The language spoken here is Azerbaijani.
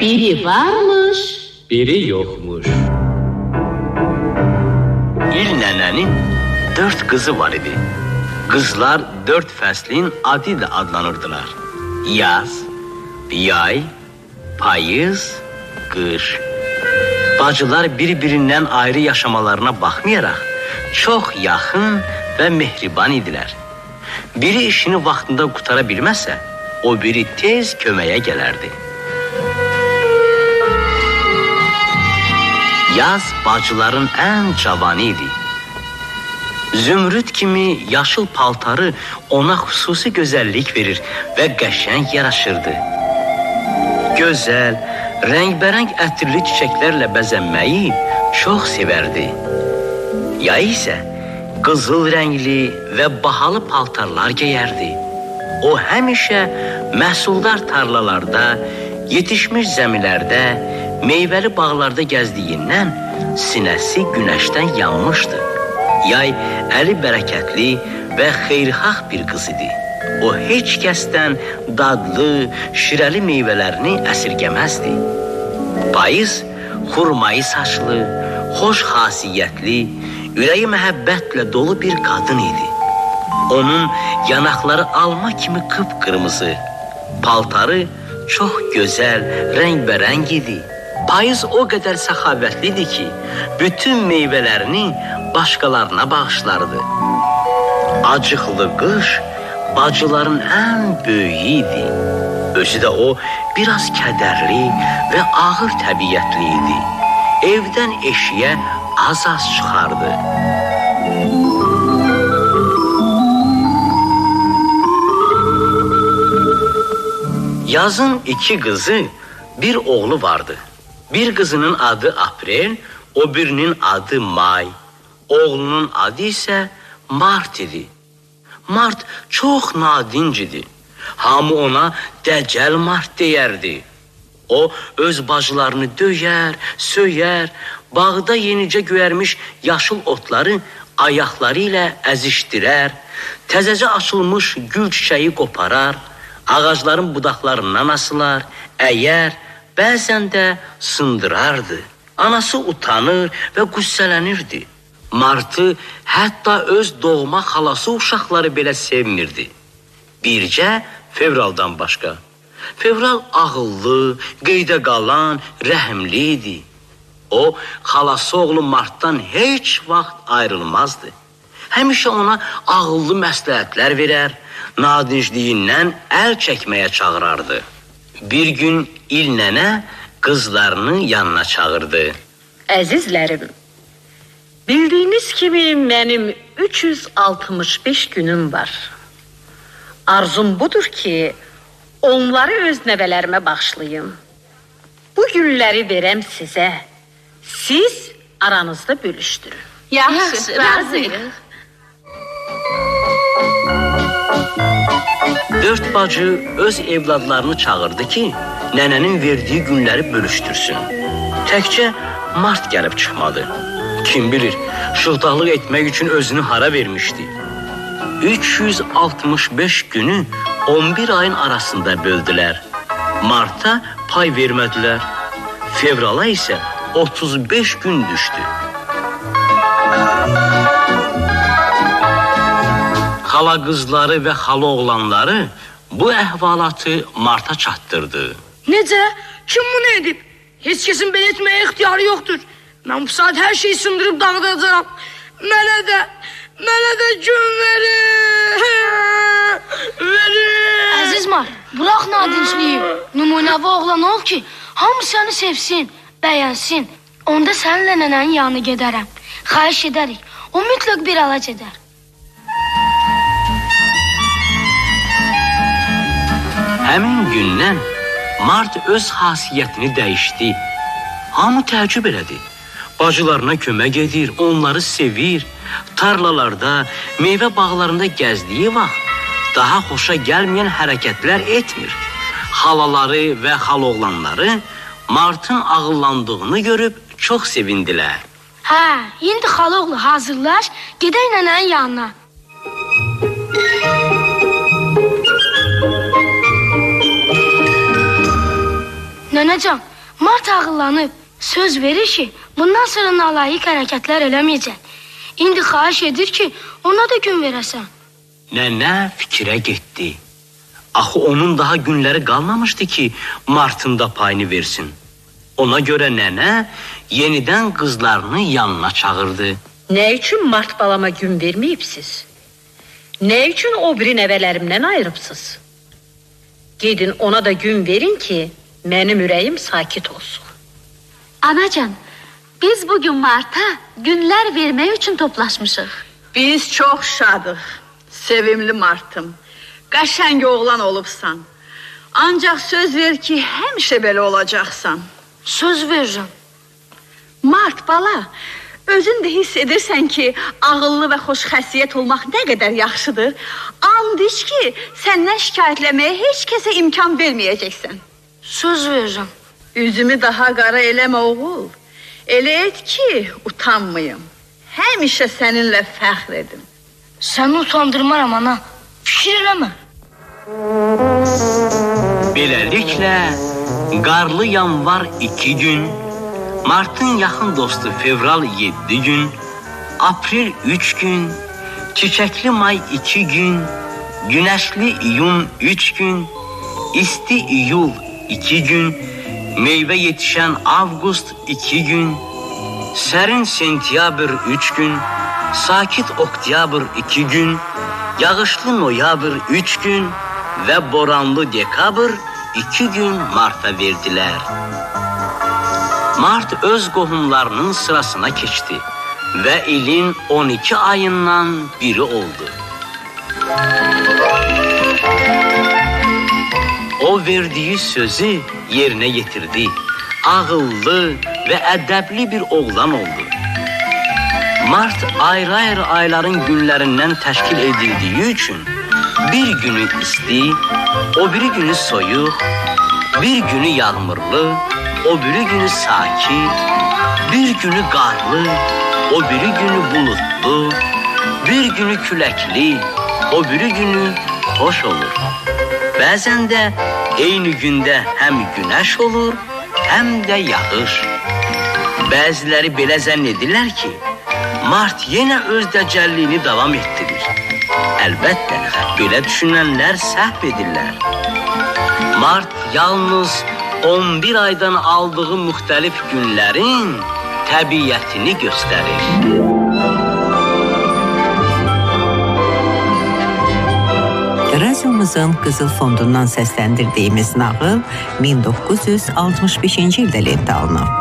Biri varmış, biri yokmuş. İl nənənin 4 qızı var idi. Qızlar 4 fəslin adı ilə adlanırdılar. Yaz, yay, payız, qış. Bacılar bir-birindən ayrı yaşamalarına baxmayaraq çox yaxın və mehriban idilər. Biri işini vaxtında qutara bilməsə, o biri tez köməyə gələrdi. Yaz bacıların ən cavanı idi. Zümrüd kimi yaşıl paltarı ona xüsusi gözəllik verir və qəşəng yaraşırdı. Gözəl, rəngbərəng ətirli çiçəklərlə bəzənməyi çox sevərdi. Yay isə qızıl rəngli və bahalı paltarlar geyərdi. O həmişə məhsuldar tarlalarda, yetişmiş zəmilərdə, meyvəli bağlarda gəzdiyindən sinəsi günəşdən yanmışdı. Yay əli bərəkətli və xeyirxah bir qız idi. O heç kəsdən dadlı, şirəli meyvələrini əsirgəməzdi. Payız xurmayı saçlı, xoş xasiyyətli, ürəyi məhəbbətlə dolu bir qadın idi. Onun yanaqları alma kimi qıpqırmızı, paltarı çox gözəl, rəngbərəng idi. Payız o qədər səxavətlidir ki, bütün meyvələrini başqalarına bağışlardı. Acıqlı qış bacıların ən böyüyü idi. Özü də o biraz kədərli və ağır təbiətli idi. Evdən eşiyə az-az çıxardı. Yazın 2 qızı, bir oğlu vardı. Bir qızının adı Aprel, o birinin adı May. Oğlunun adı isə Mart idi. Mart çox nadinc idi. Hamı ona Dəcəl Mart deyərdi. O öz bacılarını döyər, söyər, bağda yenicə göyərmiş yaşıl otları ayaqları ilə əzişdirər, təzəcə açılmış gül çiçəyi qoparar, ağacların budaqlarından asılar, əyər, bəzən də sındırardı. Anası utanır və qüssələnirdi. Martı hətta öz doğma xalası uşaqları belə sevmirdi. Bircə fevraldan başqa. Fevral ağıllı, qeydə qalan, rəhimli idi. O, xalası oğlu Martdan heç vaxt ayrılmazdı. Həmişə ona ağıllı məsləhətlər verər, nadincliyindən əl çəkməyə çağırardı. Bir gün İl nənə qızlarını yanına çağırdı. Əzizlərim, bildiyiniz kimi mənim 365 günüm var. Arzum budur ki, onları öz nəvələrimə bağışlayım. Bu günləri verəm sizə. Siz aranızda bölüşdürün. Yaxşı, razıyıq. 4 bacı öz evladlarını çağırdı ki, nənənin verdiyi günləri bölüşdürsün. Təkcə Mart gəlib çıxmadı. Kim bilir, şıltaqlıq etmək üçün özünü hara vermişdi. 365 günü 11 ayın arasında böldülər. Marta pay vermədilər. Fevrala isə 35 gün düşdü. Xala qızları və xala oğlanları bu əhvalatı Marta çatdırdı. Necə? Kim bunu edib? Heç kəsin belə etməyə ixtiyarı yoxdur. Mən bu saat hər şeyi sındırıb dağıdacağam. Mənə də gün verin. Verin. Əziz Mar, bırax nadincliyi. Nümunəvi oğlan ol ki, hamı səni sevsin, bəyənsin. Onda səninlə nənənin yanına gedərəm. Xahiş edərik, o mütləq bir əlac edər. Həmin gündən Mart öz xasiyyətini dəyişdi. Hamı təəccüb elədi. Bacılarına kömək edir, onları sevir. Tarlalarda, meyvə bağlarında gəzdiyi vaxt daha xoşa gəlməyən hərəkətlər etmir. Xalaları və xaloğlanları Martın ağıllandığını görüb çox sevindilər. Hə, indi xaloğlu hazırlaş, gedək nənənin yanına. Nənəcan, Mart ağıllanıb, söz verir ki, bundan sonra nalayıq hərəkətlər eləməyəcək. İndi xahiş edir ki, ona da gün verəsən. Nənə fikrə getdi. Axı onun daha günləri qalmamışdı ki, Martın da payını versin. Ona görə nənə yenidən qızlarını yanına çağırdı. Nə üçün Mart balama gün verməyibsiz? Nə üçün o biri nəvələrimdən ayırıbsız? Gedin ona da gün verin ki, mənim ürəyim sakit olsun. Anacan, biz bugün Mart'a günler vermək üçün toplaşmışıq. Biz çox şadıq, sevimli Martım. Qəşəng oğlan olubsan. Ancaq söz ver ki, həmişə belə olacaqsan. Söz verirəm. Mart bala, özün də hiss edirsən ki, ağıllı və xoş xəsiyyət olmaq nə qədər yaxşıdır. And iç ki, səndən şikayətləməyə heç kəsə imkan verməyəcəksən. Söz verirəm. Üzümü daha qara eləmə oğul. Elə et ki, utanmayım. Həmişə səninlə fəxr edim. Səni utandırmaram ana. Fikir eləmə. Beləliklə, qarlı yanvar 2 gün, Martın yaxın dostu fevral 7 gün, aprel 3 gün, çiçəkli may 2 gün, günəşli iyun 3 gün, isti iyul 2 gün, meyvə yetişən avqust 2 gün, sərin sentyabr 3 gün, sakit oktyabr 2 gün, yağışlı noyabr 3 gün və boranlı dekabr 2 gün Marta verdilər. Mart öz qohumlarının sırasına keçdi və ilin 12 ayından biri oldu. O verdiyi sözü yerinə yetirdi. Ağıllı və ədəbli bir oğlan oldu. Mart ayrı-ayrı ayların günlərindən təşkil edildiyi üçün bir günü isti, o biri günü soyuq, bir günü yağmurlu, o biri günü sakit, bir günü qarlı, o biri günü bulutlu, bir günü küləkli, o biri günü xoş olur. Bəzən də eyni gündə həm günəş olur, həm də yağış. Bəziləri belə zənn edirlər ki, Mart yenə öz dəcəlliyini davam etdirir. Əlbəttə, belə düşünənlər səhv edirlər. Mart yalnız 11 aydan aldığı müxtəlif günlərin təbiətini göstərir. Radiomuzun Qızıl Fondundan səsləndirdiyimiz nağıl 1965-ci ildə lentə alınıb.